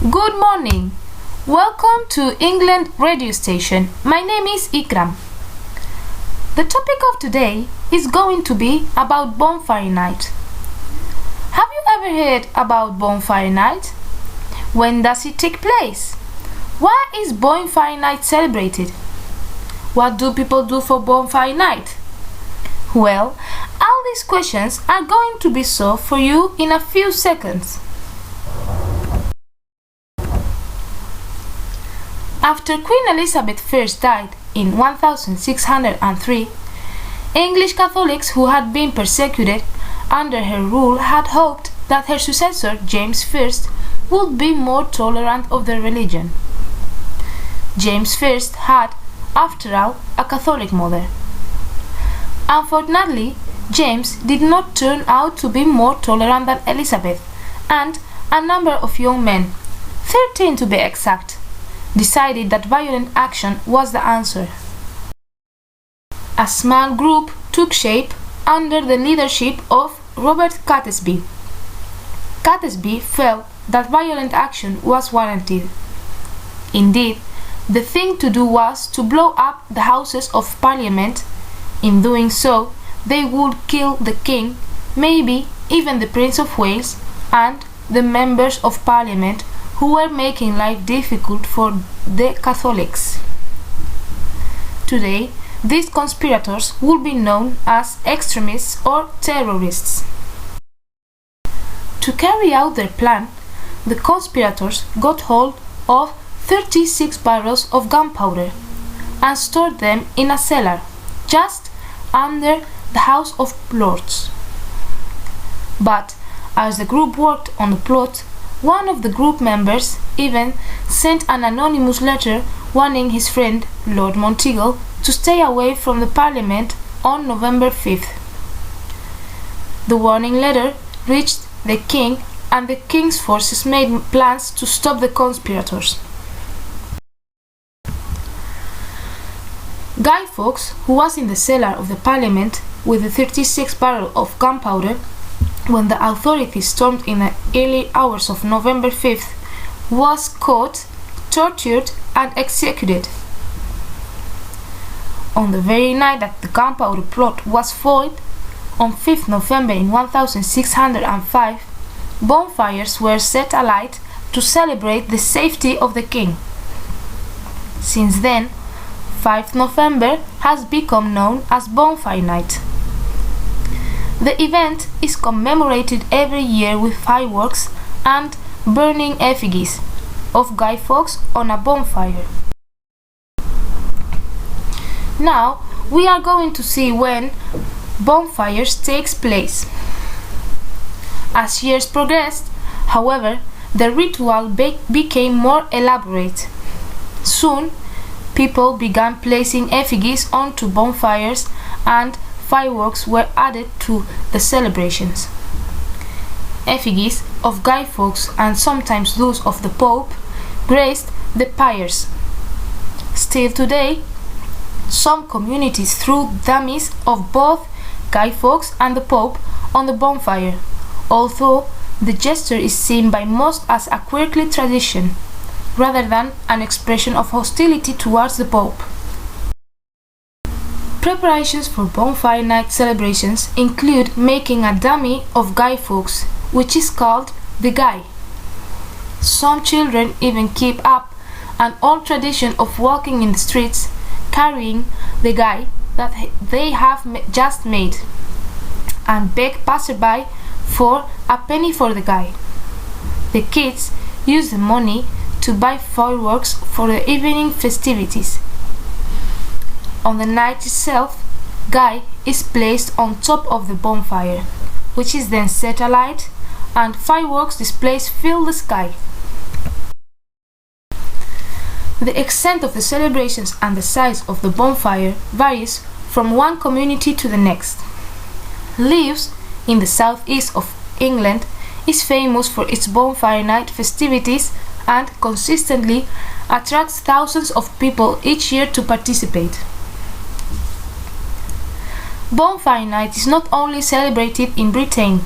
Good morning. Welcome to England radio station. My name is Ikram. The topic of today is going to be about Bonfire Night. Have you ever heard about Bonfire Night? When does it take place? Why is Bonfire Night celebrated? What do people do for Bonfire Night? Well, all these questions are going to be solved for you in a few seconds. After Queen Elizabeth I died in 1603, English Catholics who had been persecuted under her rule had hoped that her successor, James I, would be more tolerant of their religion. James I had, after all, a Catholic mother. Unfortunately, James did not turn out to be more tolerant than Elizabeth, and a number of young men, 13 to be exact, decided that violent action was the answer. A small group took shape under the leadership of Robert Catesby. Catesby felt that violent action was warranted. Indeed, the thing to do was to blow up the Houses of Parliament. In doing so, they would kill the King, maybe even the Prince of Wales, and the members of Parliament who were making life difficult for the Catholics. Today, these conspirators would be known as extremists or terrorists. To carry out their plan, the conspirators got hold of 36 barrels of gunpowder and stored them in a cellar just under the House of Lords. But as the group worked on the plot, one of the group members even sent an anonymous letter warning his friend, Lord Monteagle, to stay away from the Parliament on November 5th. The warning letter reached the King, and the King's forces made plans to stop the conspirators. Guy Fawkes, who was in the cellar of the Parliament with the 36 barrels of gunpowder when the authorities stormed in the early hours of November 5th, was caught, tortured, and executed. On the very night that the gunpowder plot was foiled, on 5th November in 1605, bonfires were set alight to celebrate the safety of the King. Since then, 5th November has become known as Bonfire Night. The event is commemorated every year with fireworks and burning effigies of Guy Fawkes on a bonfire. Now we are going to see when bonfires takes place. As years progressed, however, the ritual became more elaborate. Soon, people began placing effigies onto bonfires and fireworks were added to the celebrations. Effigies of Guy Fawkes and sometimes those of the Pope graced the pyres. Still today, some communities threw dummies of both Guy Fawkes and the Pope on the bonfire, although the gesture is seen by most as a quirky tradition rather than an expression of hostility towards the Pope. Preparations for Bonfire Night celebrations include making a dummy of Guy Fawkes, which is called the Guy. Some children even keep up an old tradition of walking in the streets carrying the Guy that they have just made and beg passerby for a penny for the Guy. The kids use the money to buy fireworks for the evening festivities. On the night itself, Guy is placed on top of the bonfire, which is then set alight, and fireworks displays fill the sky. The extent of the celebrations and the size of the bonfire varies from one community to the next. Lewes, in the southeast of England, is famous for its Bonfire Night festivities and consistently attracts thousands of people each year to participate. Bonfire Night is not only celebrated in Britain.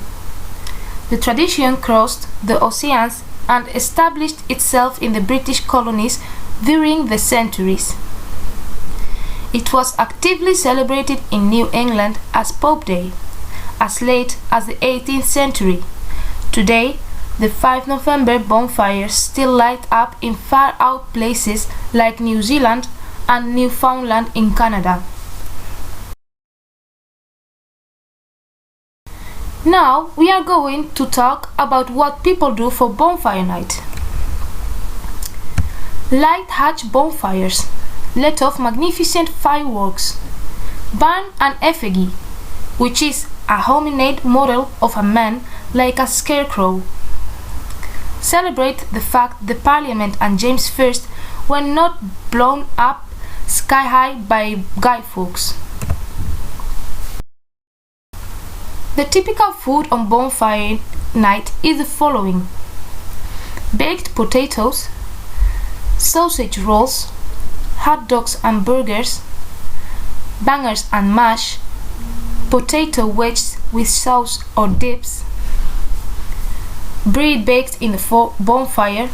The tradition crossed the oceans and established itself in the British colonies during the centuries. It was actively celebrated in New England as Pope Day, as late as the 18th century. Today, the 5 November bonfires still light up in far-out places like New Zealand and Newfoundland in Canada. Now we are going to talk about what people do for Bonfire Night. Light hatch bonfires, let off magnificent fireworks, burn an effigy, which is a homemade model of a man like a scarecrow. Celebrate the fact the Parliament and James I were not blown up sky high by Guy Fawkes. The typical food on Bonfire Night is the following: baked potatoes, sausage rolls, hot dogs and burgers, bangers and mash, potato wedges with sauce or dips, bread baked in the bonfire,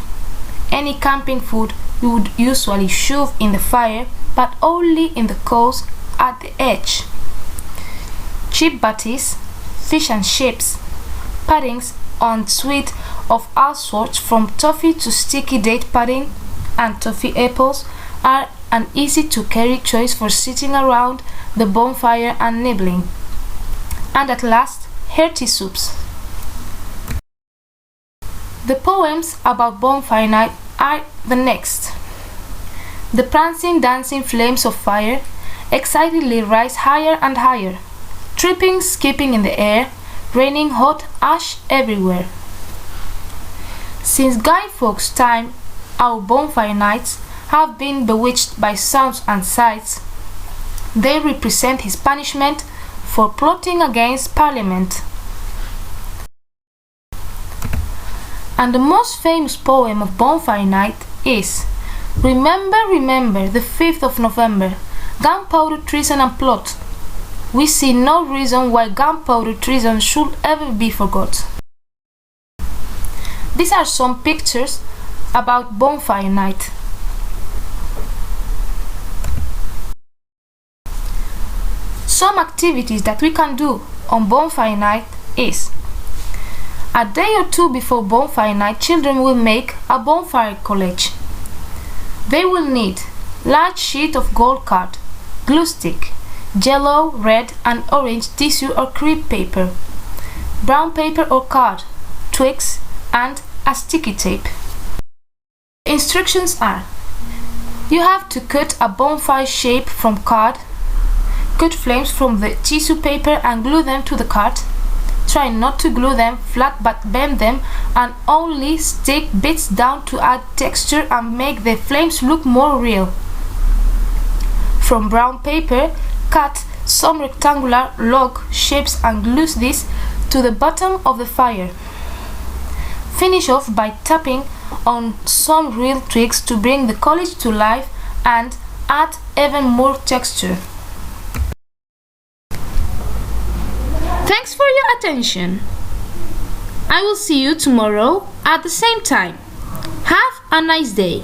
any camping food you would usually shove in the fire but only in the coals at the edge, chip butties, fish and chips, puddings on sweet of all sorts from toffee to sticky date pudding, and toffee apples are an easy to carry choice for sitting around the bonfire and nibbling. And at last, hearty soups. The poems about Bonfire Night are the next. The prancing, dancing flames of fire excitedly rise higher and higher, tripping, skipping in the air, raining hot ash everywhere. Since Guy Fawkes' time, our bonfire nights have been bewitched by sounds and sights. They represent his punishment for plotting against Parliament. And the most famous poem of Bonfire Night is "Remember, remember the 5th of November, gunpowder, treason and plot. We see no reason why gunpowder treason should ever be forgot." These are some pictures about Bonfire Night. Some activities that we can do on Bonfire Night is: a day or two before Bonfire Night, children will make a bonfire collage. They will need large sheet of gold card, glue stick, yellow, red and orange tissue or crepe paper, brown paper or card, twigs and a sticky tape. Instructions are: you have to cut a bonfire shape from card, cut flames from the tissue paper and glue them to the card. Try not to glue them flat but bend them and only stick bits down to add texture and make the flames look more real. From brown paper, cut some rectangular log shapes and glue this to the bottom of the fire. Finish off by tapping on some real twigs to bring the collage to life and add even more texture. Thanks for your attention. I will see you tomorrow at the same time. Have a nice day.